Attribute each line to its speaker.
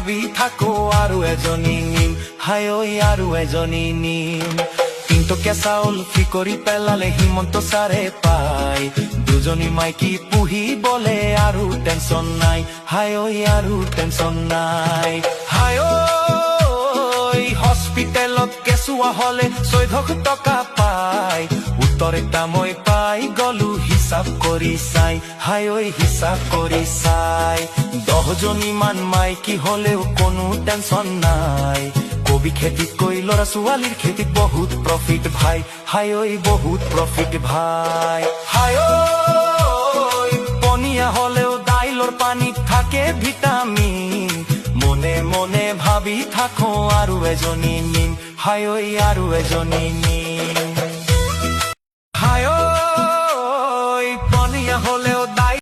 Speaker 1: ভাবি থাকো আরো এজনী নিম, হায় ওই আরো এজনী নিম। কিন্তু কেঁচাউল ফি কৰি পেলালে হিমন্ত ছাৰে পাই, দুজনী মাইকী পুহি বলে আৰু টেনচন নাই, হায় ঐ আৰু টেনচন নাই। হায় ঐ হস্পিটেলত কেঁচুৱা হলে 14 টকা পাই, উত্তৰ এটা মই পাই গলো হিচাপ কৰি চাই, হায় ঐ হিচাপ কৰি চাই। 10 জনী মান মাইকী হলেও কোনো টেনচন নাই, কবি খেতিতকৈ ল'ৰা ছোৱালীৰ খেতিত বহুত প্ৰফিট ভাই, হায় ঐ বহুত প্ৰফিট ভাই। হায় ঐ পনীয়া হলেও দাইলৰ পানীত থাকে ভিটামিন, মনে মনে ভাবি থাকো আৰু এজনী নিম, হায় ঐ আৰু এজনী নিম। হায় ঐ পনীয়া হলেও